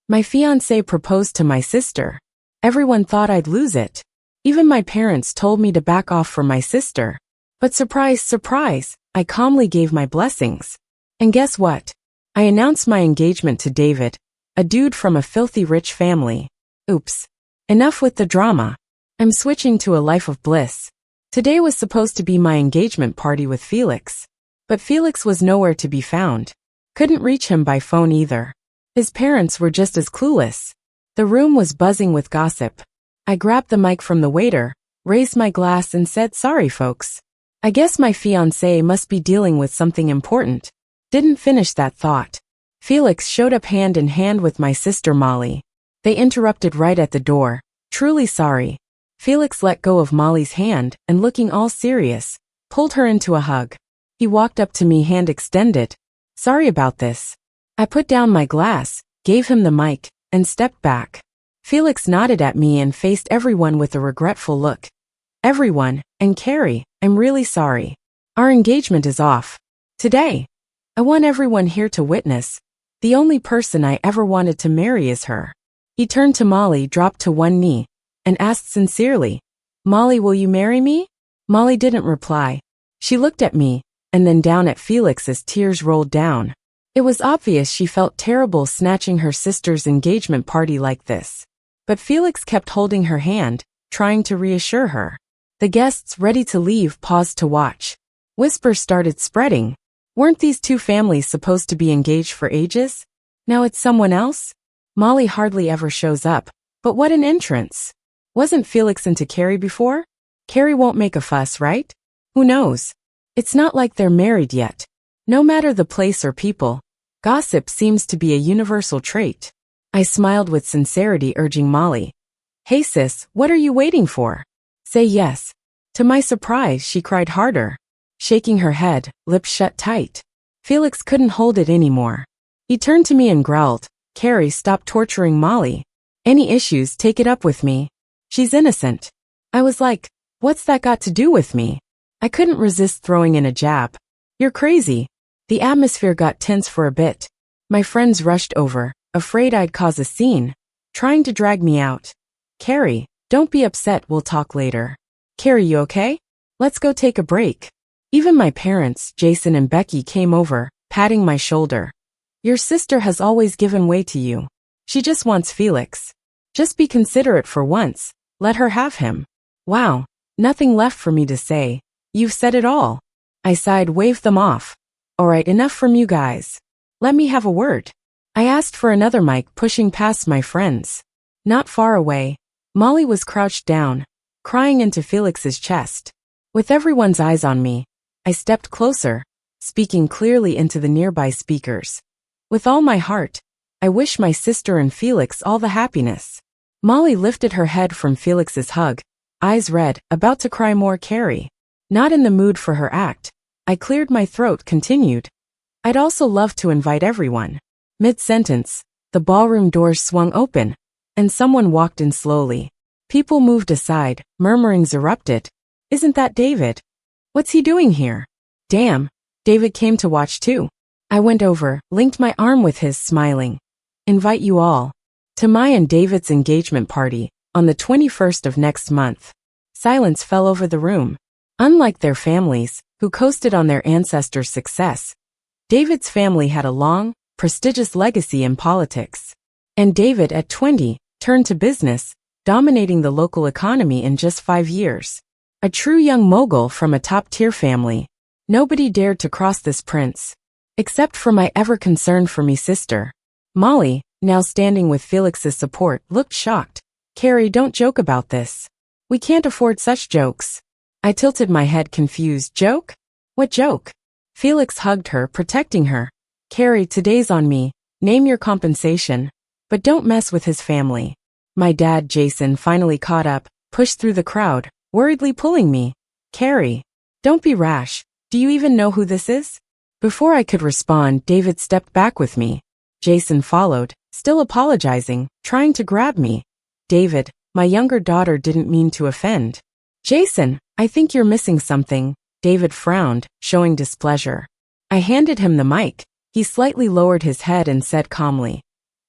My fiancé proposed to my sister. Everyone thought I'd lose it. Even my parents told me to back off from my sister. But surprise, surprise, I calmly gave my blessings. And guess what? I announced my engagement to David, a dude from a filthy rich family. Oops. Enough with the drama. I'm switching to a life of bliss. Today was supposed to be my engagement party with Felix. But Felix was nowhere to be found. Couldn't reach him by phone either. His parents were just as clueless. The room was buzzing with gossip. I grabbed the mic from the waiter, raised my glass and said, "Sorry folks. I guess my fiancé must be dealing with something important." Didn't finish that thought. Felix showed up hand in hand with my sister Molly. They interrupted right at the door. "Truly sorry." Felix let go of Molly's hand and, looking all serious, pulled her into a hug. He walked up to me, hand extended. "Sorry about this." I put down my glass, gave him the mic, and stepped back. Felix nodded at me and faced everyone with a regretful look. "Everyone, and Carrie, I'm really sorry. Our engagement is off. Today. I want everyone here to witness. The only person I ever wanted to marry is her." He turned to Molly, dropped to one knee, and asked sincerely, "Molly, will you marry me?" Molly didn't reply. She looked at me, and then down at Felix as tears rolled down. It was obvious she felt terrible snatching her sister's engagement party like this. But Felix kept holding her hand, trying to reassure her. The guests, ready to leave, paused to watch. Whispers started spreading. Weren't these two families supposed to be engaged for ages? Now it's someone else? Molly hardly ever shows up, but what an entrance. Wasn't Felix into Carrie before? Carrie won't make a fuss, right? Who knows? It's not like they're married yet. No matter the place or people, gossip seems to be a universal trait. I smiled with sincerity, urging Molly, "Hey sis, what are you waiting for? Say yes." To my surprise, she cried harder, shaking her head, lips shut tight. Felix couldn't hold it anymore. He turned to me and growled, "Carrie, stop torturing Molly. Any issues, take it up with me. She's innocent." I was like, what's that got to do with me? I couldn't resist throwing in a jab. "You're crazy." The atmosphere got tense for a bit. My friends rushed over, afraid I'd cause a scene, trying to drag me out. "Carrie, don't be upset, we'll talk later." "Carrie, you okay? Let's go take a break." Even my parents, Jason and Becky, came over, patting my shoulder. "Your sister has always given way to you. She just wants Felix. Just be considerate for once, let her have him." Wow, nothing left for me to say. You've said it all. I sighed, waved them off. "Alright, enough from you guys. Let me have a word." I asked for another mic, pushing past my friends. Not far away, Molly was crouched down, crying into Felix's chest. With everyone's eyes on me, I stepped closer, speaking clearly into the nearby speakers. "With all my heart, I wish my sister and Felix all the happiness." Molly lifted her head from Felix's hug, eyes red, about to cry more. "Carrie, not in the mood for her act." I cleared my throat, continued, "I'd also love to invite everyone." Mid-sentence, the ballroom doors swung open, and someone walked in slowly. People moved aside, murmurings erupted. "Isn't that David? What's he doing here?" "Damn, David came to watch too." I went over, linked my arm with his, smiling. "Invite you all to my and David's engagement party on the 21st of next month." Silence fell over the room. Unlike their families, who coasted on their ancestors' success, David's family had a long, prestigious legacy in politics. And David, at 20, turned to business, dominating the local economy in just 5 years. A true young mogul from a top-tier family. Nobody dared to cross this prince. Except for my ever-concerned for me sister. Molly, now standing with Felix's support, looked shocked. "Carrie, don't joke about this. We can't afford such jokes." I tilted my head, confused. "Joke? What joke?" Felix hugged her, protecting her. "Carrie, today's on me. Name your compensation. But don't mess with his family." My dad, Jason, finally caught up, pushed through the crowd, worriedly pulling me. "Carrie, don't be rash. Do you even know who this is?" Before I could respond, David stepped back with me. Jason followed, still apologizing, trying to grab me. "David, my younger daughter didn't mean to offend." "Jason, I think you're missing something." David frowned, showing displeasure. I handed him the mic. He slightly lowered his head and said calmly,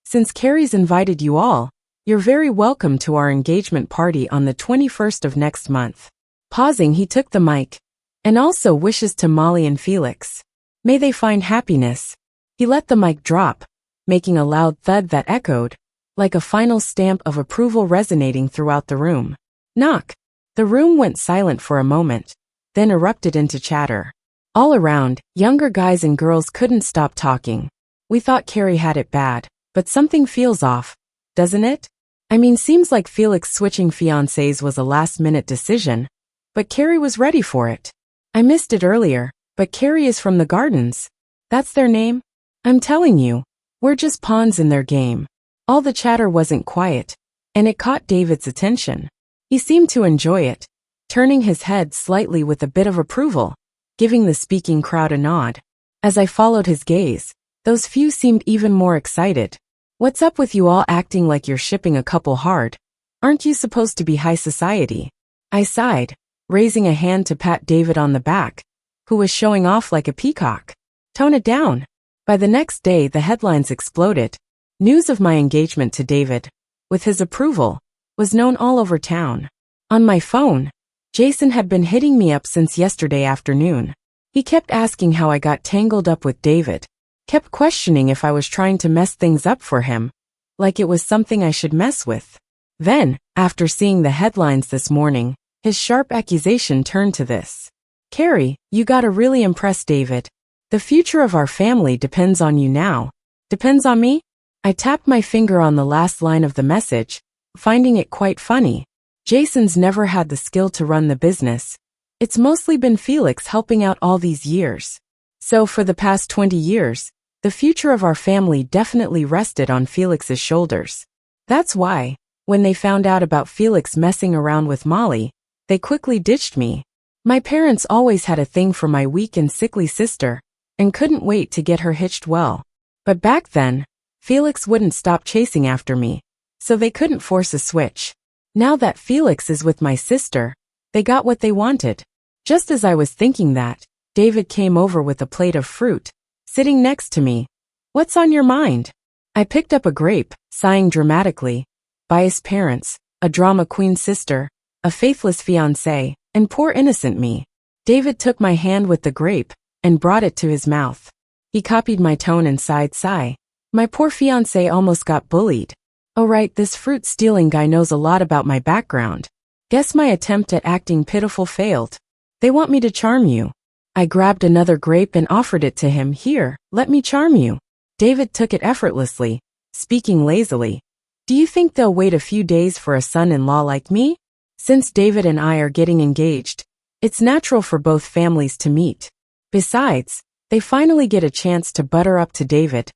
Since Carrie's invited you all, you're very welcome to our engagement party on the 21st of next month. Pausing, he took the mic. And also wishes to Molly and Felix. May they find happiness. He let the mic drop, making a loud thud that echoed, like a final stamp of approval resonating throughout the room. Knock. The room went silent for a moment, then erupted into chatter. All around, younger guys and girls couldn't stop talking. We thought Carrie had it bad, but something feels off, doesn't it? I mean, seems like Felix switching fiancés was a last-minute decision, but Carrie was ready for it. I missed it earlier, but Carrie is from the Gardens. That's their name? I'm telling you, we're just pawns in their game. All the chatter wasn't quiet, and it caught David's attention. He seemed to enjoy it, turning his head slightly with a bit of approval, giving the speaking crowd a nod. As I followed his gaze, those few seemed even more excited. What's up with you all acting like you're shipping a couple hard? Aren't you supposed to be high society? I sighed, raising a hand to pat David on the back, who was showing off like a peacock. Tone it down. By the next day, the headlines exploded. News of my engagement to David, with his approval, was known all over town. On my phone, Jason had been hitting me up since yesterday afternoon. He kept asking how I got tangled up with David, kept questioning if I was trying to mess things up for him, like it was something I should mess with. Then, after seeing the headlines this morning, his sharp accusation turned to this. Carrie, you gotta really impress David. The future of our family depends on you now. Depends on me? I tapped my finger on the last line of the message, finding it quite funny. Jason's never had the skill to run the business. It's mostly been Felix helping out all these years. So for the past 20 years, the future of our family definitely rested on Felix's shoulders. That's why, when they found out about Felix messing around with Molly, they quickly ditched me. My parents always had a thing for my weak and sickly sister, and couldn't wait to get her hitched well. But back then, Felix wouldn't stop chasing after me, so they couldn't force a switch. Now that Felix is with my sister, they got what they wanted. Just as I was thinking that, David came over with a plate of fruit, sitting next to me. What's on your mind? I picked up a grape, sighing dramatically. Biased parents, a drama queen sister, a faithless fiancé, and poor innocent me. David took my hand with the grape and brought it to his mouth. He copied my tone and sighed sigh. My poor fiancé almost got bullied. Oh right, this fruit-stealing guy knows a lot about my background. Guess my attempt at acting pitiful failed. They want me to charm you. I grabbed another grape and offered it to him. Here, let me charm you. David took it effortlessly, speaking lazily. Do you think they'll wait a few days for a son-in-law like me? Since David and I are getting engaged, it's natural for both families to meet. Besides, they finally get a chance to butter up to David.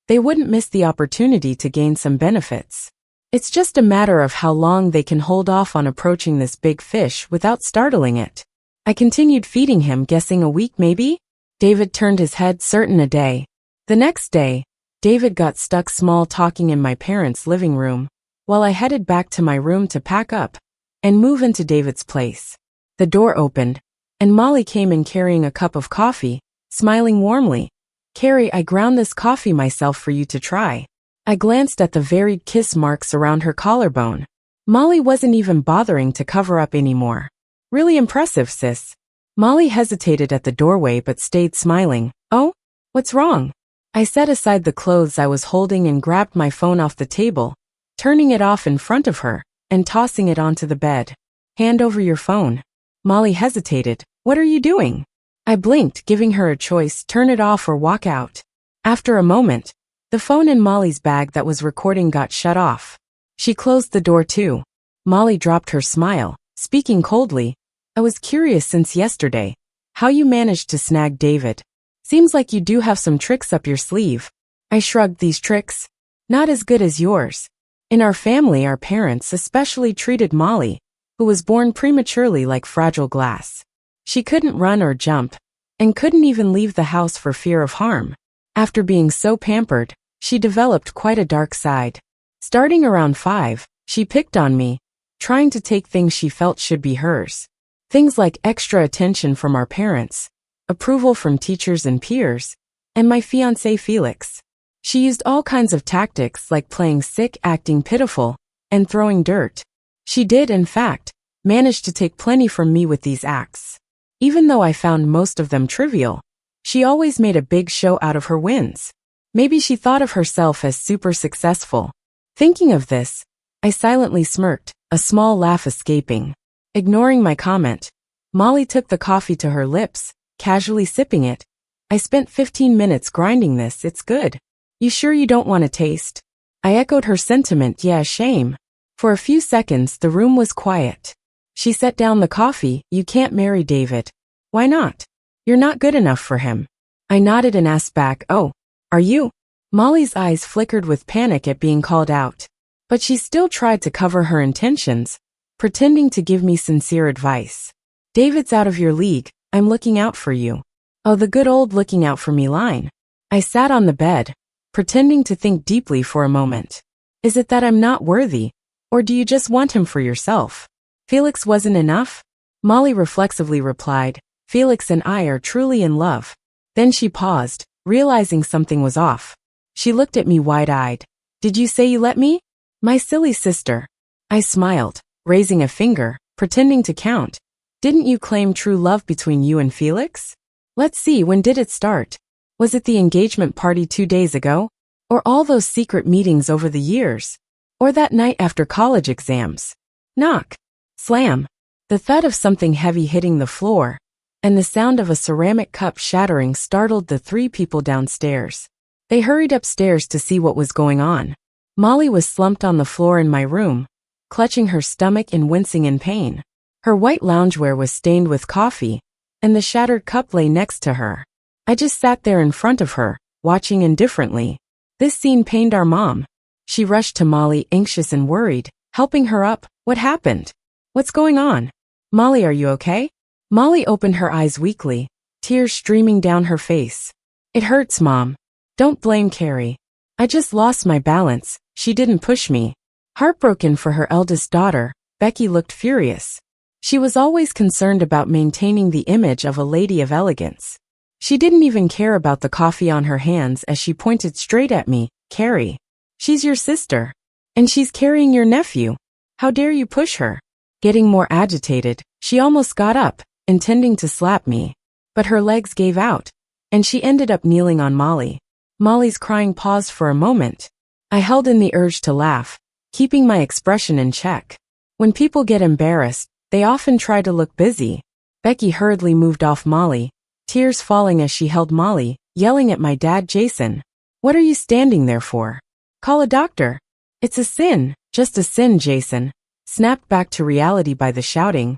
They wouldn't miss the opportunity to gain some benefits. It's just a matter of how long they can hold off on approaching this big fish without startling it. I continued feeding him, guessing a week maybe? David turned his head, certain a day. The next day, David got stuck small talking in my parents' living room, while I headed back to my room to pack up and move into David's place. The door opened, and Molly came in carrying a cup of coffee, smiling warmly. Carrie, I ground this coffee myself for you to try. I glanced at the varied kiss marks around her collarbone. Molly wasn't even bothering to cover up anymore. Really impressive, sis. Molly hesitated at the doorway but stayed smiling. Oh? What's wrong? I set aside the clothes I was holding and grabbed my phone off the table, turning it off in front of her and tossing it onto the bed. Hand over your phone. Molly hesitated. What are you doing? I blinked, giving her a choice, turn it off or walk out. After a moment, the phone in Molly's bag that was recording got shut off. She closed the door too. Molly dropped her smile, speaking coldly. I was curious since yesterday, how you managed to snag David. Seems like you do have some tricks up your sleeve. I shrugged. These tricks? Not as good as yours. In our family, our parents especially treated Molly, who was born prematurely, like fragile glass. She couldn't run or jump, and couldn't even leave the house for fear of harm. After being so pampered, she developed quite a dark side. Starting around 5, she picked on me, trying to take things she felt should be hers. Things like extra attention from our parents, approval from teachers and peers, and my fiancé Felix. She used all kinds of tactics like playing sick, acting pitiful, and throwing dirt. She did, in fact, manage to take plenty from me with these acts. Even though I found most of them trivial, she always made a big show out of her wins. Maybe she thought of herself as super successful. Thinking of this, I silently smirked, a small laugh escaping. Ignoring my comment, Molly took the coffee to her lips, casually sipping it. I spent 15 minutes grinding this, it's good. You sure you don't want to taste? I echoed her sentiment, yeah, shame. For a few seconds the room was quiet. She set down the coffee. You can't marry David. Why not? You're not good enough for him. I nodded and asked back, oh, are you? Molly's eyes flickered with panic at being called out. But she still tried to cover her intentions, pretending to give me sincere advice. David's out of your league, I'm looking out for you. Oh, the good old looking out for me line. I sat on the bed, pretending to think deeply for a moment. Is it that I'm not worthy, or do you just want him for yourself? Felix wasn't enough? Molly reflexively replied, Felix and I are truly in love. Then she paused, realizing something was off. She looked at me wide-eyed. Did you say you let me? My silly sister. I smiled, raising a finger, pretending to count. Didn't you claim true love between you and Felix? Let's see, when did it start? Was it the engagement party 2 days ago? Or all those secret meetings over the years? Or that night after college exams? Knock. Slam. The thud of something heavy hitting the floor, and the sound of a ceramic cup shattering startled the 3 people downstairs. They hurried upstairs to see what was going on. Molly was slumped on the floor in my room, clutching her stomach and wincing in pain. Her white loungewear was stained with coffee, and the shattered cup lay next to her. I just sat there in front of her, watching indifferently. This scene pained our mom. She rushed to Molly, anxious and worried, helping her up. What happened? What's going on? Molly, are you okay? Molly opened her eyes weakly, tears streaming down her face. It hurts, Mom. Don't blame Carrie. I just lost my balance. She didn't push me. Heartbroken for her eldest daughter, Becky looked furious. She was always concerned about maintaining the image of a lady of elegance. She didn't even care about the coffee on her hands as she pointed straight at me. Carrie, she's your sister. And she's carrying your nephew. How dare you push her? Getting more agitated, she almost got up, intending to slap me. But her legs gave out, and she ended up kneeling on Molly. Molly's crying paused for a moment. I held in the urge to laugh, keeping my expression in check. When people get embarrassed, they often try to look busy. Becky hurriedly moved off Molly, tears falling as she held Molly, yelling at my dad, Jason. What are you standing there for? Call a doctor. It's a sin, just a sin, Jason. Snapped back to reality by the shouting.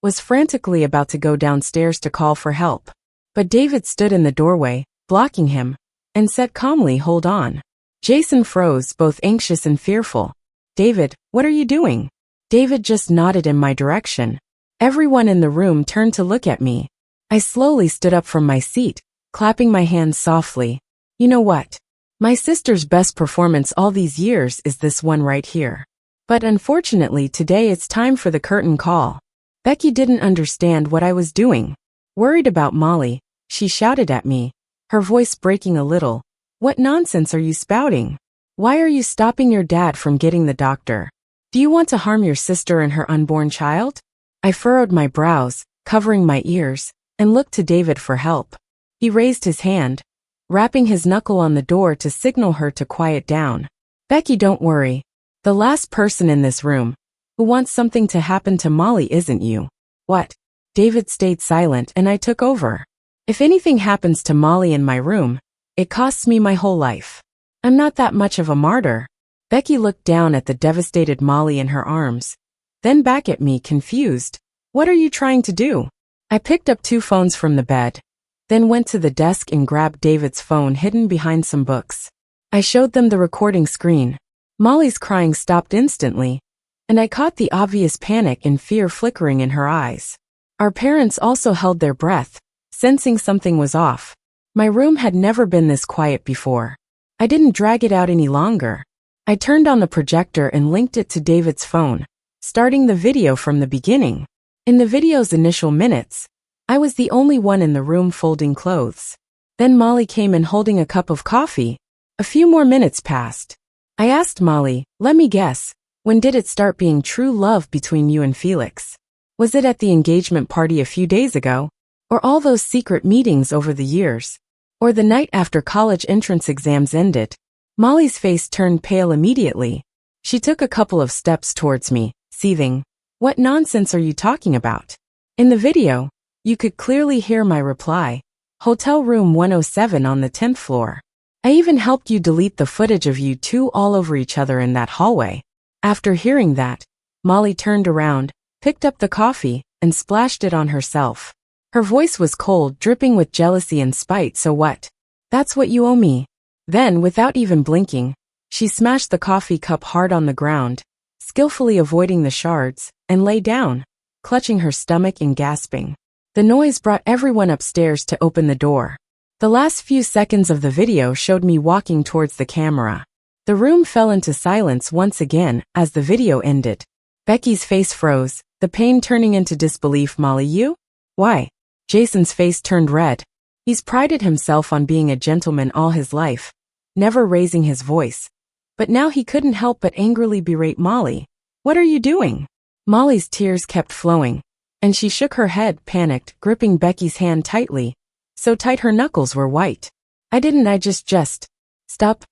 Was frantically about to go downstairs to call for help. But David stood in the doorway, blocking him, and said calmly, hold on. Jason froze, both anxious and fearful. David, what are you doing? David just nodded in my direction. Everyone in the room turned to look at me. I slowly stood up from my seat, clapping my hands softly. You know what? My sister's best performance all these years is this one right here. But unfortunately today it's time for the curtain call. Becky didn't understand what I was doing. Worried about Molly, she shouted at me, her voice breaking a little. What nonsense are you spouting? Why are you stopping your dad from getting the doctor? Do you want to harm your sister and her unborn child? I furrowed my brows, covering my ears, and looked to David for help. He raised his hand, rapping his knuckle on the door to signal her to quiet down. Becky, don't worry. The last person in this room who wants something to happen to Molly isn't you. What? David stayed silent and I took over. If anything happens to Molly in my room, it costs me my whole life. I'm not that much of a martyr. Becky looked down at the devastated Molly in her arms, then back at me, confused. What are you trying to do? I picked up 2 phones from the bed, then went to the desk and grabbed David's phone hidden behind some books. I showed them the recording screen. Molly's crying stopped instantly, and I caught the obvious panic and fear flickering in her eyes. Our parents also held their breath, sensing something was off. My room had never been this quiet before. I didn't drag it out any longer. I turned on the projector and linked it to David's phone, starting the video from the beginning. In the video's initial minutes, I was the only one in the room folding clothes. Then Molly came in holding a cup of coffee. A few more minutes passed. I asked Molly, let me guess, when did it start being true love between you and Felix? Was it at the engagement party a few days ago? Or all those secret meetings over the years? Or the night after college entrance exams ended? Molly's face turned pale immediately. She took a couple of steps towards me, seething. What nonsense are you talking about? In the video, you could clearly hear my reply. Hotel room 107 on the 10th floor. I even helped you delete the footage of you two all over each other in that hallway. After hearing that, Molly turned around, picked up the coffee, and splashed it on herself. Her voice was cold, dripping with jealousy and spite. So what? That's what you owe me. Then, without even blinking, she smashed the coffee cup hard on the ground, skillfully avoiding the shards, and lay down, clutching her stomach and gasping. The noise brought everyone upstairs to open the door. The last few seconds of the video showed me walking towards the camera. The room fell into silence once again as the video ended. Becky's face froze, the pain turning into disbelief. Molly, you? Why? Jason's face turned red. He's prided himself on being a gentleman all his life, never raising his voice. But now he couldn't help but angrily berate Molly. What are you doing? Molly's tears kept flowing, and she shook her head, panicked, gripping Becky's hand tightly, so tight her knuckles were white. I just. Stop.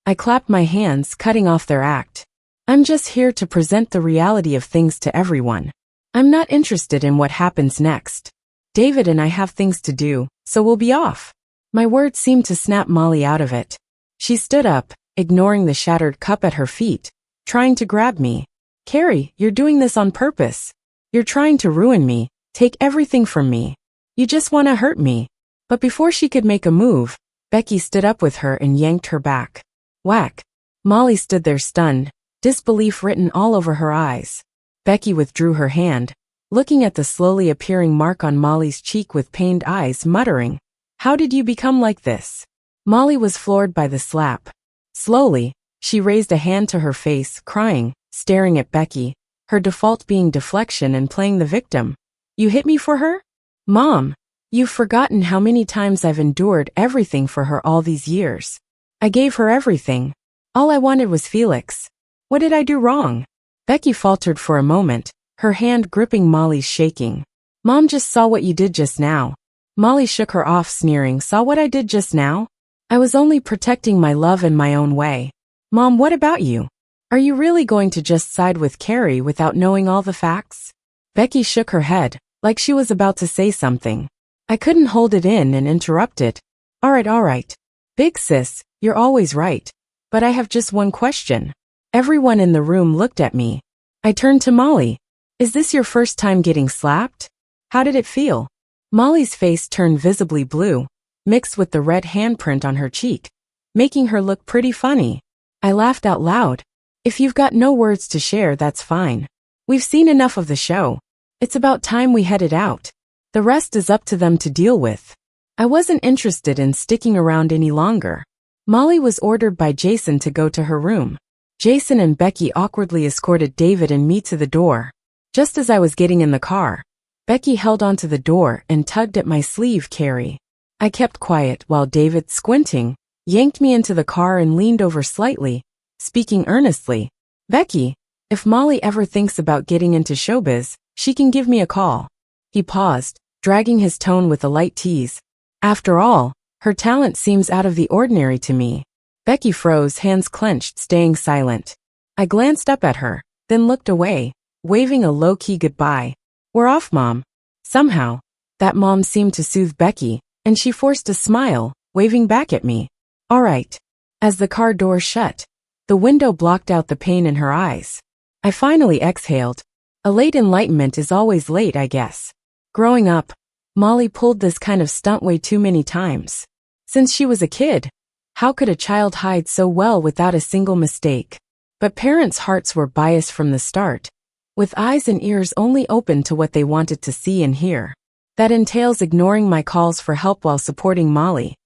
I clapped my hands, cutting off their act. I'm just here to present the reality of things to everyone. I'm not interested in what happens next. David and I have things to do, so we'll be off. My words seemed to snap Molly out of it. She stood up, ignoring the shattered cup at her feet, trying to grab me. Carrie, you're doing this on purpose. You're trying to ruin me, take everything from me. You just want to hurt me. But before she could make a move, Becky stood up with her and yanked her back. Whack. Molly stood there stunned, disbelief written all over her eyes. Becky withdrew her hand, looking at the slowly appearing mark on Molly's cheek with pained eyes, muttering, "How did you become like this?" Molly was floored by the slap. Slowly, she raised a hand to her face, crying, staring at Becky, her default being deflection and playing the victim. You hit me for her? Mom, you've forgotten how many times I've endured everything for her all these years. I gave her everything. All I wanted was Felix. What did I do wrong? Becky faltered for a moment, her hand gripping Molly's, shaking. Mom just saw what you did just now. Molly shook her off, sneering. Saw what I did just now? I was only protecting my love in my own way. Mom, what about you? Are you really going to just side with Carrie without knowing all the facts? Becky shook her head, like she was about to say something. I couldn't hold it in and interrupted. All right. Big sis, you're always right. But I have just one question. Everyone in the room looked at me. I turned to Molly. Is this your first time getting slapped? How did it feel? Molly's face turned visibly blue, mixed with the red handprint on her cheek, making her look pretty funny. I laughed out loud. If you've got no words to share, that's fine. We've seen enough of the show. It's about time we headed out. The rest is up to them to deal with. I wasn't interested in sticking around any longer. Molly was ordered by Jason to go to her room. Jason and Becky awkwardly escorted David and me to the door. Just as I was getting in the car, Becky held onto the door and tugged at my sleeve. Carrie. I kept quiet while David, squinting, yanked me into the car and leaned over slightly, speaking earnestly. Becky, if Molly ever thinks about getting into showbiz, she can give me a call. He paused, dragging his tone with a light tease. After all, her talent seems out of the ordinary to me. Becky froze, hands clenched, staying silent. I glanced up at her, then looked away, waving a low-key goodbye. We're off, Mom. Somehow, that mom seemed to soothe Becky, and she forced a smile, waving back at me. All right. As the car door shut, the window blocked out the pain in her eyes. I finally exhaled. A late enlightenment is always late, I guess. Growing up, Molly pulled this kind of stunt way too many times. Since she was a kid, how could a child hide so well without a single mistake? But parents' hearts were biased from the start, with eyes and ears only open to what they wanted to see and hear. That entails ignoring my calls for help while supporting Molly,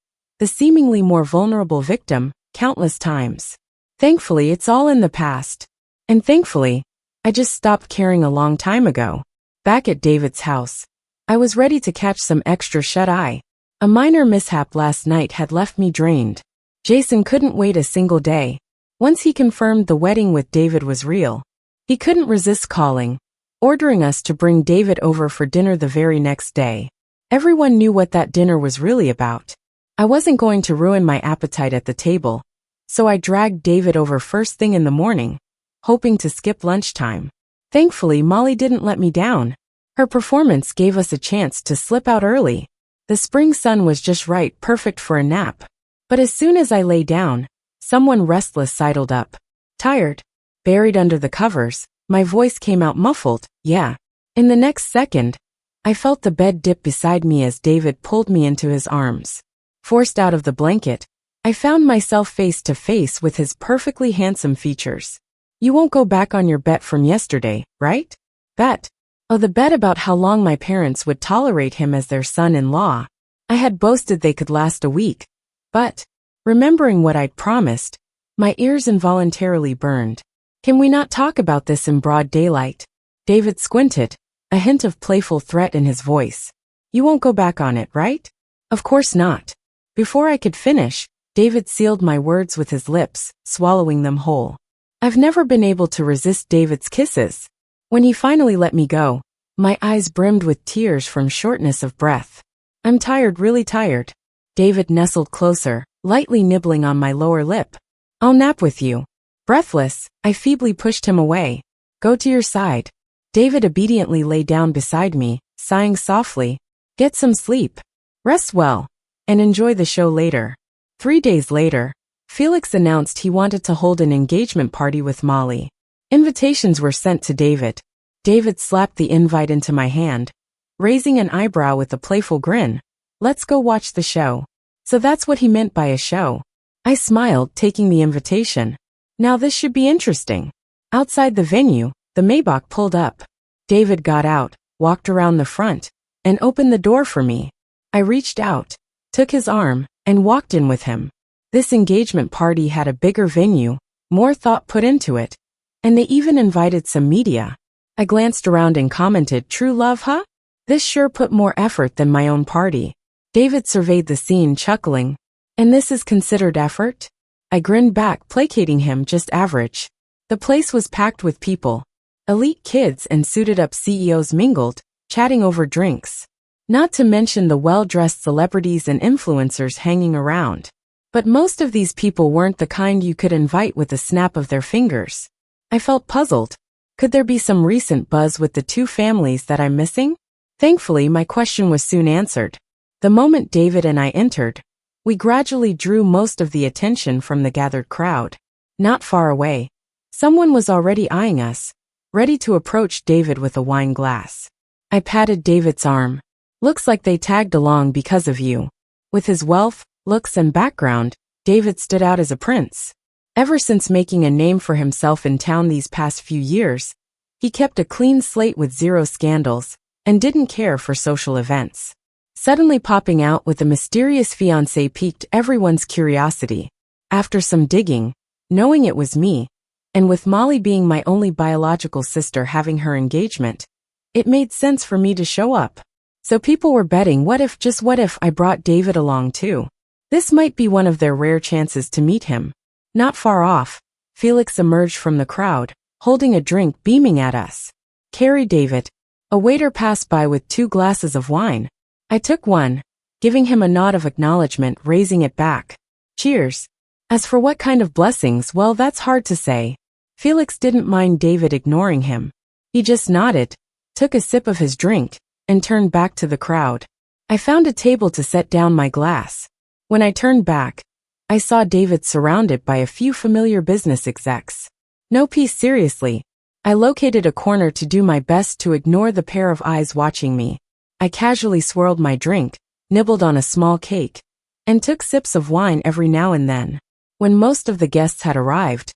the seemingly more vulnerable victim, countless times. Thankfully, it's all in the past. And thankfully, I just stopped caring a long time ago. Back at David's house, I was ready to catch some extra shut-eye. A minor mishap last night had left me drained. Jason couldn't wait a single day. Once he confirmed the wedding with David was real, he couldn't resist calling, ordering us to bring David over for dinner the very next day. Everyone knew what that dinner was really about. I wasn't going to ruin my appetite at the table, so I dragged David over first thing in the morning, hoping to skip lunchtime. Thankfully, Molly didn't let me down. Her performance gave us a chance to slip out early. The spring sun was just right, perfect for a nap. But as soon as I lay down, someone restless sidled up. Tired, buried under the covers, my voice came out muffled, yeah. In the next second, I felt the bed dip beside me as David pulled me into his arms. Forced out of the blanket, I found myself face to face with his perfectly handsome features. You won't go back on your bet from yesterday, right? Bet. Oh, the bet about how long my parents would tolerate him as their son-in-law. I had boasted they could last a week, but, remembering what I'd promised, my ears involuntarily burned. Can we not talk about this in broad daylight? David squinted, a hint of playful threat in his voice. You won't go back on it, right? Of course not. Before I could finish, David sealed my words with his lips, swallowing them whole. I've never been able to resist David's kisses. When he finally let me go, my eyes brimmed with tears from shortness of breath. I'm tired, really tired. David nestled closer, lightly nibbling on my lower lip. I'll nap with you. Breathless, I feebly pushed him away. Go to your side. David obediently lay down beside me, sighing softly. Get some sleep. Rest well. And enjoy the show later. 3 days later, Felix announced he wanted to hold an engagement party with Molly. Invitations were sent to David. David slapped the invite into my hand, raising an eyebrow with a playful grin. Let's go watch the show. So that's what he meant by a show. I smiled, taking the invitation. Now this should be interesting. Outside the venue, the Maybach pulled up. David got out, walked around the front, and opened the door for me. I reached out, took his arm, and walked in with him. This engagement party had a bigger venue, more thought put into it, and they even invited some media. I glanced around and commented, true love, huh? This sure put more effort than my own party. David surveyed the scene, chuckling. And this is considered effort? I grinned back, placating him, just average. The place was packed with people. Elite kids and suited-up CEOs mingled, chatting over drinks. Not to mention the well-dressed celebrities and influencers hanging around. But most of these people weren't the kind you could invite with a snap of their fingers. I felt puzzled. Could there be some recent buzz with the two families that I'm missing? Thankfully, my question was soon answered. The moment David and I entered, we gradually drew most of the attention from the gathered crowd. Not far away, someone was already eyeing us, ready to approach David with a wine glass. I patted David's arm. Looks like they tagged along because of you. With his wealth, looks, and background, David stood out as a prince. Ever since making a name for himself in town these past few years, he kept a clean slate with zero scandals, and didn't care for social events. Suddenly popping out with a mysterious fiancé piqued everyone's curiosity. After some digging, knowing it was me, and with Molly being my only biological sister having her engagement, it made sense for me to show up. So people were betting just what if I brought David along too? This might be one of their rare chances to meet him. Not far off, Felix emerged from the crowd, holding a drink, beaming at us. Carry David. A waiter passed by with 2 glasses of wine. I took one, giving him a nod of acknowledgement, raising it back. Cheers. As for what kind of blessings, well, that's hard to say. Felix didn't mind David ignoring him. He just nodded, took a sip of his drink, and turned back to the crowd. I found a table to set down my glass. When I turned back, I saw David surrounded by a few familiar business execs. No peace, seriously. I located a corner to do my best to ignore the pair of eyes watching me. I casually swirled my drink, nibbled on a small cake, and took sips of wine every now and then. When most of the guests had arrived,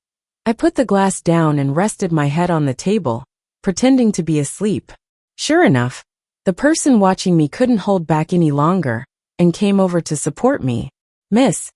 I put the glass down and rested my head on the table, pretending to be asleep. Sure enough, the person watching me couldn't hold back any longer, and came over to support me. Miss,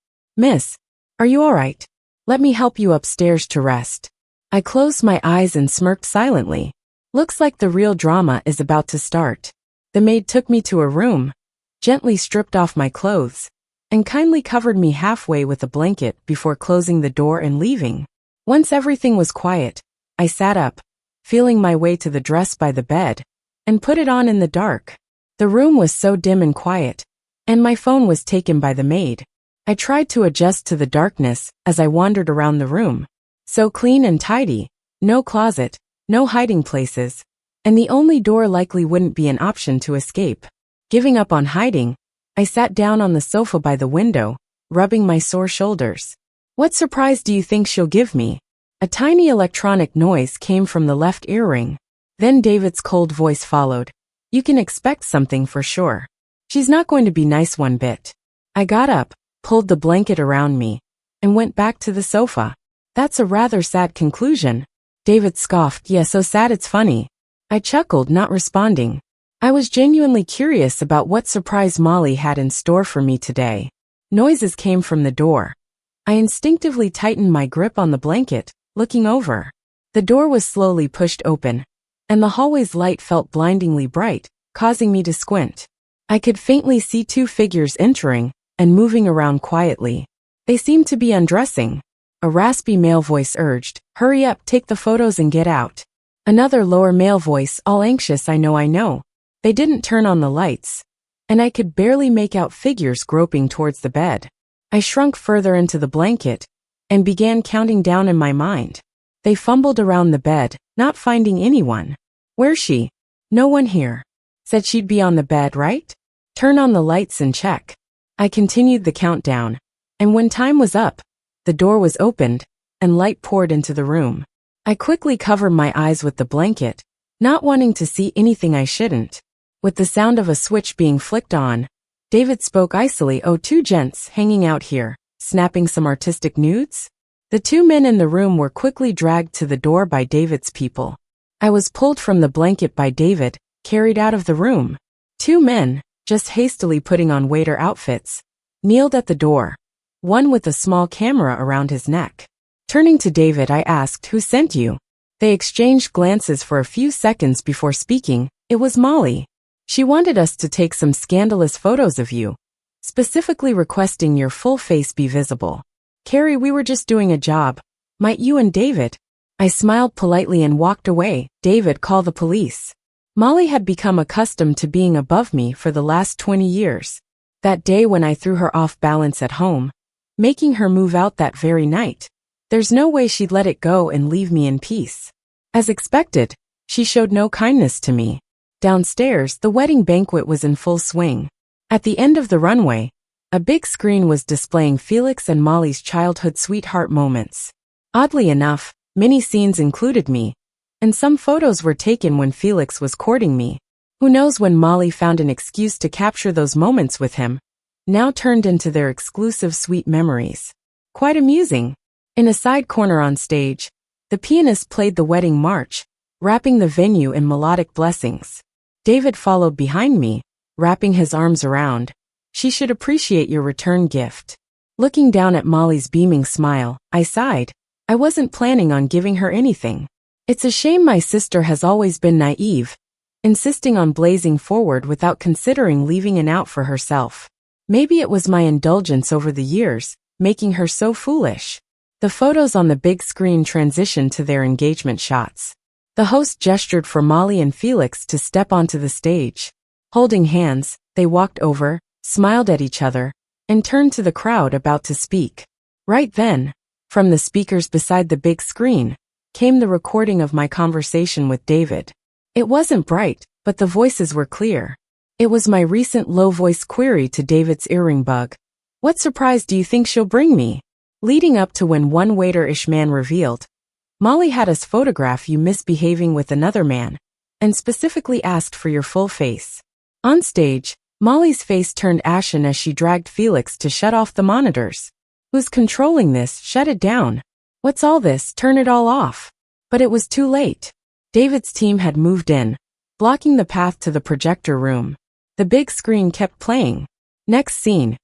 are you all right? Let me help you upstairs to rest. I closed my eyes and smirked silently. Looks like the real drama is about to start. The maid took me to a room, gently stripped off my clothes, and kindly covered me halfway with a blanket before closing the door and leaving. Once everything was quiet, I sat up, feeling my way to the dress by the bed, and put it on in the dark. The room was so dim and quiet, and my phone was taken by the maid. I tried to adjust to the darkness as I wandered around the room. So clean and tidy, no closet, no hiding places, and the only door likely wouldn't be an option to escape. Giving up on hiding, I sat down on the sofa by the window, rubbing my sore shoulders. What surprise do you think she'll give me? A tiny electronic noise came from the left earring. Then David's cold voice followed. You can expect something for sure. She's not going to be nice one bit. I got up, pulled the blanket around me, and went back to the sofa. That's a rather sad conclusion. David scoffed. Yeah, so sad it's funny. I chuckled, not responding. I was genuinely curious about what surprise Molly had in store for me today. Noises came from the door. I instinctively tightened my grip on the blanket, looking over. The door was slowly pushed open, and the hallway's light felt blindingly bright, causing me to squint. I could faintly see two figures entering and moving around quietly. They seemed to be undressing. A raspy male voice urged, "Hurry up, take the photos and get out." Another lower male voice, all anxious, I know. They didn't turn on the lights, and I could barely make out figures groping towards the bed. I shrunk further into the blanket and began counting down in my mind. They fumbled around the bed, not finding anyone. Where's she? No one here. Said she'd be on the bed, right? Turn on the lights and check. I continued the countdown, and when time was up, the door was opened, and light poured into the room. I quickly covered my eyes with the blanket, not wanting to see anything I shouldn't. With the sound of a switch being flicked on, David spoke icily. "Oh, two gents hanging out here, snapping some artistic nudes?" The two men in the room were quickly dragged to the door by David's people. I was pulled from the blanket by David, carried out of the room. Two men, just hastily putting on waiter outfits, kneeled at the door, one with a small camera around his neck. Turning to David, I asked, "Who sent you?" They exchanged glances for a few seconds before speaking. "It was Molly. She wanted us to take some scandalous photos of you, specifically requesting your full face be visible." "Carrie, we were just doing a job. Might you and David?" I smiled politely and walked away. "David, call the police." Molly had become accustomed to being above me for the last 20 years. That day when I threw her off balance at home, making her move out that very night, there's no way she'd let it go and leave me in peace. As expected, she showed no kindness to me. Downstairs, the wedding banquet was in full swing. At the end of the runway, a big screen was displaying Felix and Molly's childhood sweetheart moments. Oddly enough, many scenes included me, and some photos were taken when Felix was courting me. Who knows when Molly found an excuse to capture those moments with him, now turned into their exclusive sweet memories. Quite amusing. In a side corner on stage, the pianist played the wedding march, wrapping the venue in melodic blessings. David followed behind me, wrapping his arms around. "She should appreciate your return gift." Looking down at Molly's beaming smile, I sighed. I wasn't planning on giving her anything. It's a shame my sister has always been naive, insisting on blazing forward without considering leaving an out for herself. Maybe it was my indulgence over the years, making her so foolish. The photos on the big screen transitioned to their engagement shots. The host gestured for Molly and Felix to step onto the stage. Holding hands, they walked over, smiled at each other, and turned to the crowd about to speak. Right then, from the speakers beside the big screen, came the recording of my conversation with David. It wasn't bright, but the voices were clear. It was my recent low-voice query to David's earring bug. "What surprise do you think she'll bring me?" Leading up to when one waiter-ish man revealed, "Molly had us photograph you misbehaving with another man, and specifically asked for your full face." On stage, Molly's face turned ashen as she dragged Felix to shut off the monitors. "Who's controlling this? Shut it down. What's all this? Turn it all off." But it was too late. David's team had moved in, blocking the path to the projector room. The big screen kept playing. Next scene.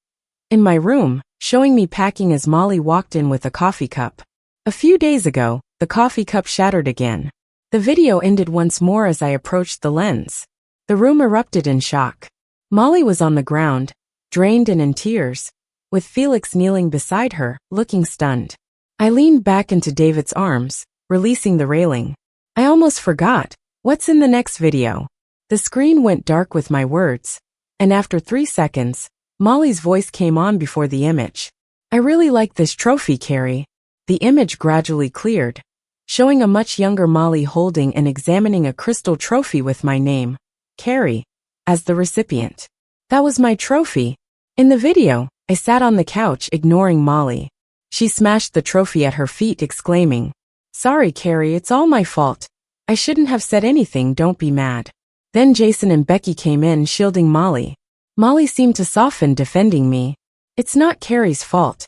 In my room, showing me packing as Molly walked in with a coffee cup. A few days ago, the coffee cup shattered again. The video ended once more as I approached the lens. The room erupted in shock. Molly was on the ground, drained and in tears, with Felix kneeling beside her, looking stunned. I leaned back into David's arms, releasing the railing. I almost forgot. What's in the next video? The screen went dark with my words, and after 3 seconds, Molly's voice came on before the image. I really like this trophy, Carrie. The image gradually cleared, showing a much younger Molly holding and examining a crystal trophy with my name, Carrie, as the recipient. That was my trophy. In the video, I sat on the couch ignoring Molly. She smashed the trophy at her feet, exclaiming, "Sorry, Carrie, it's all my fault. I shouldn't have said anything, don't be mad." Then Jason and Becky came in, shielding Molly. Molly seemed to soften, defending me. "It's not Carrie's fault.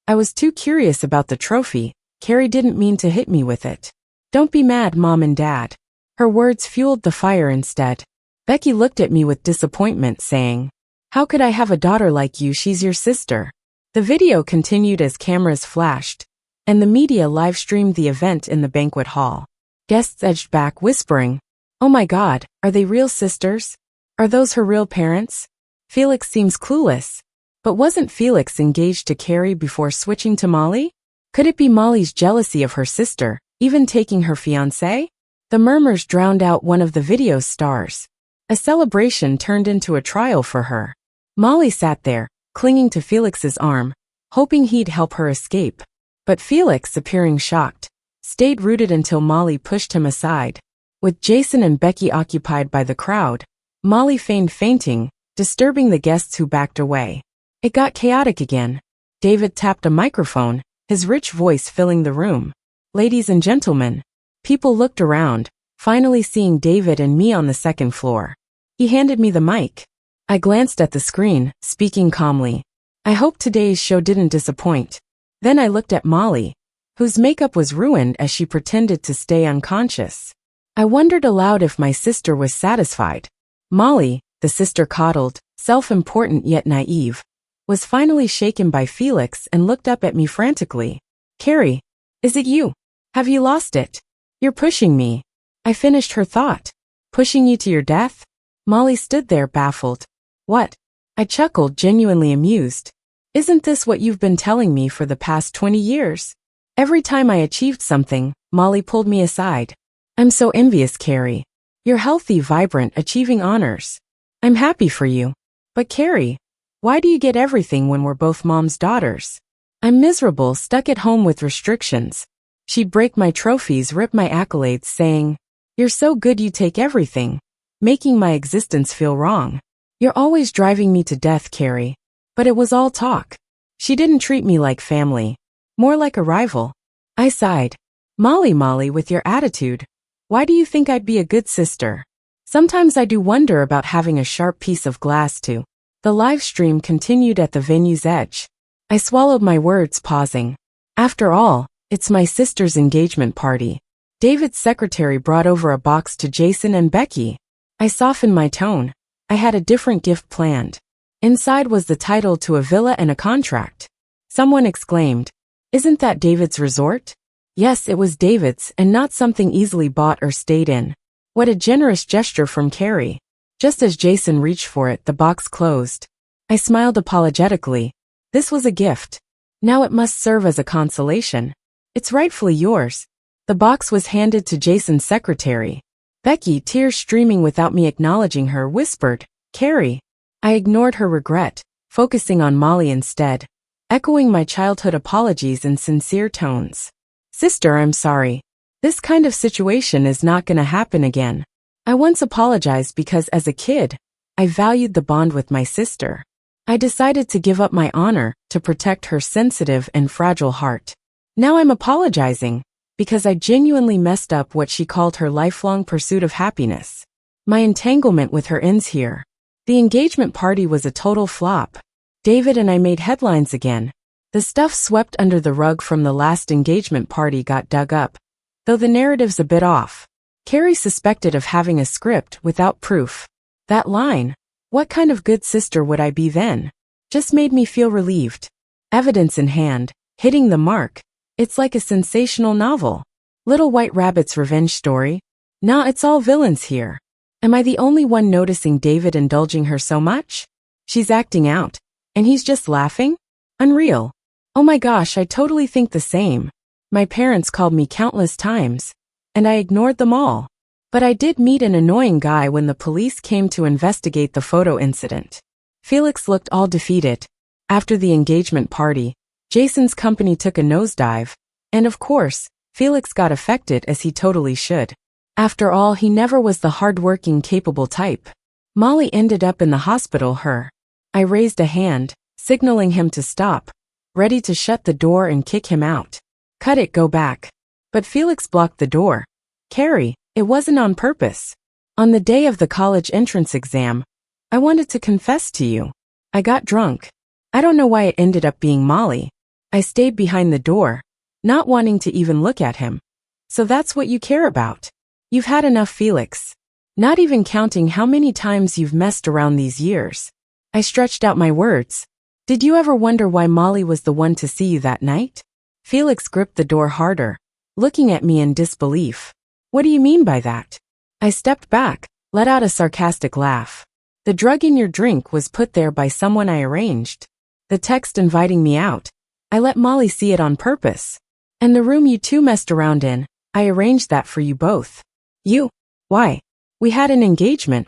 I was too curious about the trophy. Carrie didn't mean to hit me with it. Don't be mad, Mom and Dad." Her words fueled the fire instead. Becky looked at me with disappointment, saying, "How could I have a daughter like you? She's your sister." The video continued as cameras flashed, and the media live-streamed the event in the banquet hall. Guests edged back, whispering, "Oh my God, are they real sisters? Are those her real parents? Felix seems clueless." But wasn't Felix engaged to Carrie before switching to Molly? Could it be Molly's jealousy of her sister, even taking her fiancé? The murmurs drowned out one of the video's stars. A celebration turned into a trial for her. Molly sat there, clinging to Felix's arm, hoping he'd help her escape. But Felix, appearing shocked, stayed rooted until Molly pushed him aside. With Jason and Becky occupied by the crowd, Molly feigned fainting, disturbing the guests who backed away. It got chaotic again. David tapped a microphone, his rich voice filling the room. "Ladies and gentlemen." People looked around, finally seeing David and me on the second floor. He handed me the mic. I glanced at the screen, speaking calmly. I hope today's show didn't disappoint. Then I looked at Molly, whose makeup was ruined as she pretended to stay unconscious. I wondered aloud if my sister was satisfied. Molly, the sister coddled, self-important yet naive, was finally shaken by Felix and looked up at me frantically. "Carrie, is it you? Have you lost it? You're pushing me." I finished her thought. "Pushing you to your death?" Molly stood there baffled. "What?" I chuckled, genuinely amused. "Isn't this what you've been telling me for the past 20 years? Every time I achieved something, Molly pulled me aside. I'm so envious, Carrie. You're healthy, vibrant, achieving honors. I'm happy for you. But Carrie, why do you get everything when we're both mom's daughters? I'm miserable, stuck at home with restrictions." She'd break my trophies, rip my accolades, saying, "You're so good you take everything," making my existence feel wrong. "You're always driving me to death, Carrie." But it was all talk. She didn't treat me like family, more like a rival. I sighed. Molly, with your attitude, why do you think I'd be a good sister?" Sometimes I do wonder about having a sharp piece of glass too. The live stream continued at the venue's edge. I swallowed my words, pausing. After all, it's my sister's engagement party. David's secretary brought over a box to Jason and Becky. I softened my tone. I had a different gift planned. Inside was the title to a villa and a contract. Someone exclaimed, "Isn't that David's resort?" Yes, it was David's, and not something easily bought or stayed in. What a generous gesture from Carrie. Just as Jason reached for it, the box closed. I smiled apologetically. This was a gift. Now it must serve as a consolation. It's rightfully yours. The box was handed to Jason's secretary. Becky, tears streaming without me acknowledging her, whispered, "Carrie." I ignored her regret, focusing on Molly instead, echoing my childhood apologies in sincere tones. "Sister, I'm sorry. This kind of situation is not gonna happen again. I once apologized because as a kid, I valued the bond with my sister. I decided to give up my honor to protect her sensitive and fragile heart. Now I'm apologizing because I genuinely messed up what she called her lifelong pursuit of happiness. My entanglement with her ends here. The engagement party was a total flop. David and I made headlines again. The stuff swept under the rug from the last engagement party got dug up, though the narrative's a bit off. Carrie suspected of having a script without proof. That line, "What kind of good sister would I be then?" just made me feel relieved. Evidence in hand, hitting the mark. It's like a sensational novel. Little White Rabbit's revenge story. Nah, it's all villains here. Am I the only one noticing David indulging her so much? She's acting out, and he's just laughing? Unreal. Oh my gosh, I totally think the same. My parents called me countless times, and I ignored them all. But I did meet an annoying guy when the police came to investigate the photo incident. Felix looked all defeated. After the engagement party, Jason's company took a nosedive, and of course, Felix got affected as he totally should. After all, he never was the hardworking, capable type. Molly ended up in the hospital. I raised a hand, signaling him to stop, ready to shut the door and kick him out. Cut it, go back. But Felix blocked the door. Carrie, it wasn't on purpose. On the day of the college entrance exam, I wanted to confess to you. I got drunk. I don't know why it ended up being Molly. I stayed behind the door, not wanting to even look at him. So that's what you care about. You've had enough, Felix. Not even counting how many times you've messed around these years. I stretched out my words. Did you ever wonder why Molly was the one to see you that night? Felix gripped the door harder, looking at me in disbelief. What do you mean by that? I stepped back, let out a sarcastic laugh. The drug in your drink was put there by someone I arranged. The text inviting me out, I let Molly see it on purpose. And the room you two messed around in, I arranged that for you both. You? Why? We had an engagement,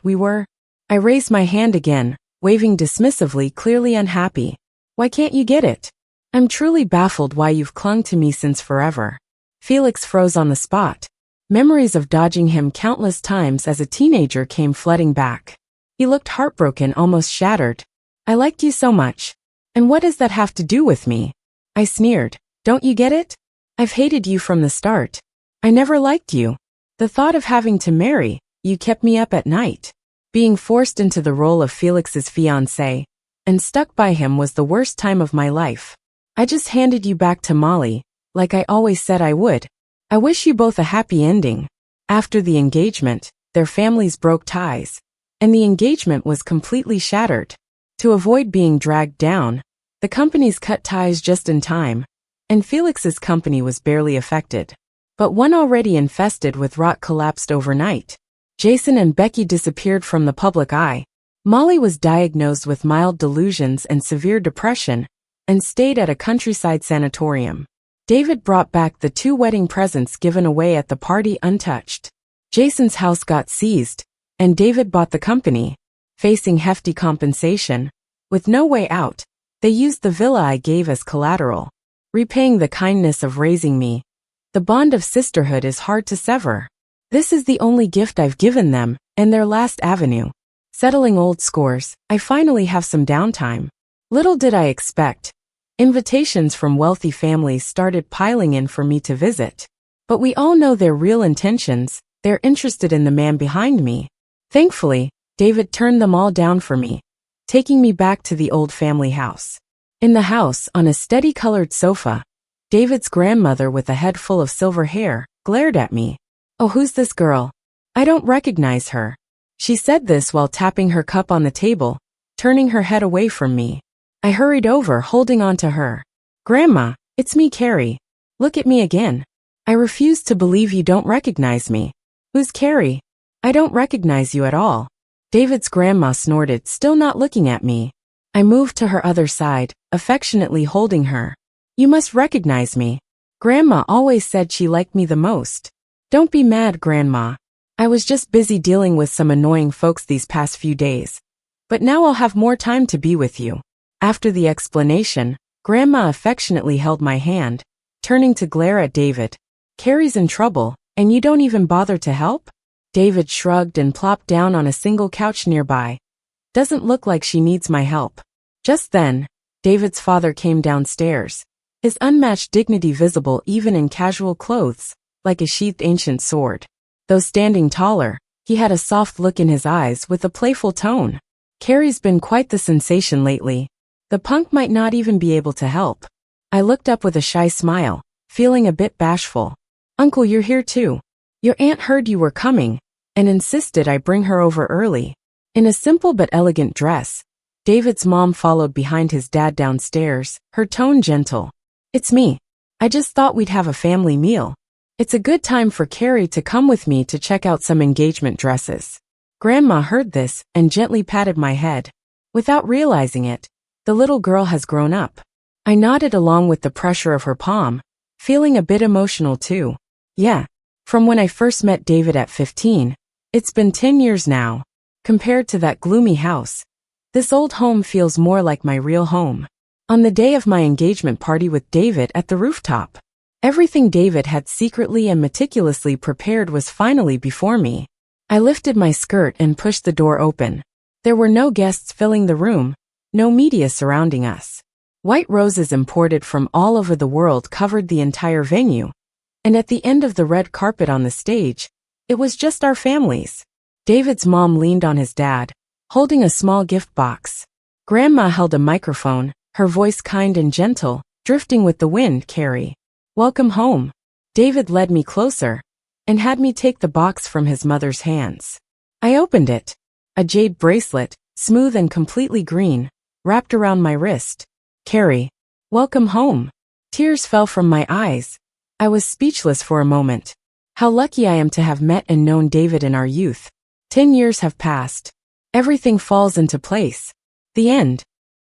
I raised my hand again, waving dismissively, clearly unhappy. Why can't you get it? I'm truly baffled why you've clung to me since forever. Felix froze on the spot. Memories of dodging him countless times as a teenager came flooding back. He looked heartbroken, almost shattered. I liked you so much. And what does that have to do with me? I sneered. Don't you get it? I've hated you from the start. I never liked you. The thought of having to marry you kept me up at night. Being forced into the role of Felix's fiancé and stuck by him was the worst time of my life. I just handed you back to Molly, like I always said I would. I wish you both a happy ending. After the engagement, their families broke ties, and the engagement was completely shattered. To avoid being dragged down, the companies cut ties just in time, and Felix's company was barely affected. But one already infested with rot collapsed overnight. Jason and Becky disappeared from the public eye. Molly was diagnosed with mild delusions and severe depression, and stayed at a countryside sanatorium. David brought back the 2 wedding presents given away at the party untouched. Jason's house got seized, and David bought the company. Facing hefty compensation, with no way out, they used the villa I gave as collateral. Repaying the kindness of raising me, the bond of sisterhood is hard to sever. This is the only gift I've given them, and their last avenue. Settling old scores, I finally have some downtime. Little did I expect. Invitations from wealthy families started piling in for me to visit. But we all know their real intentions. They're interested in the man behind me. Thankfully, David turned them all down for me, taking me back to the old family house. In the house, on a steady-colored sofa, David's grandmother, with a head full of silver hair, glared at me. Oh, who's this girl? I don't recognize her. She said this while tapping her cup on the table, turning her head away from me. I hurried over, holding on to her. Grandma, it's me, Carrie. Look at me again. I refuse to believe you don't recognize me. Who's Carrie? I don't recognize you at all. David's grandma snorted, still not looking at me. I moved to her other side, affectionately holding her. You must recognize me. Grandma always said she liked me the most. Don't be mad, Grandma. I was just busy dealing with some annoying folks these past few days. But now I'll have more time to be with you. After the explanation, Grandma affectionately held my hand, turning to glare at David. Carrie's in trouble, and you don't even bother to help? David shrugged and plopped down on a single couch nearby. Doesn't look like she needs my help. Just then, David's father came downstairs, his unmatched dignity visible even in casual clothes, like a sheathed ancient sword. Though standing taller, he had a soft look in his eyes with a playful tone. Carrie's been quite the sensation lately. The punk might not even be able to help. I looked up with a shy smile, feeling a bit bashful. Uncle, you're here too. Your aunt heard you were coming, and insisted I bring her over early. In a simple but elegant dress, David's mom followed behind his dad downstairs, her tone gentle. It's me. I just thought we'd have a family meal. It's a good time for Carrie to come with me to check out some engagement dresses. Grandma heard this and gently patted my head. Without realizing it, the little girl has grown up. I nodded along with the pressure of her palm, feeling a bit emotional too. Yeah. From when I first met David at 15, it's been 10 years now. Compared to that gloomy house, this old home feels more like my real home. On the day of my engagement party with David at the rooftop, everything David had secretly and meticulously prepared was finally before me. I lifted my skirt and pushed the door open. There were no guests filling the room, no media surrounding us. White roses imported from all over the world covered the entire venue, and at the end of the red carpet on the stage, it was just our families. David's mom leaned on his dad, holding a small gift box. Grandma held a microphone, her voice kind and gentle, drifting with the wind. Carrie, welcome home. David led me closer and had me take the box from his mother's hands. I opened it. A jade bracelet, smooth and completely green, wrapped around my wrist. Carrie, welcome home. Tears fell from my eyes. I was speechless for a moment. How lucky I am to have met and known David in our youth. 10 years have passed. Everything falls into place. The end.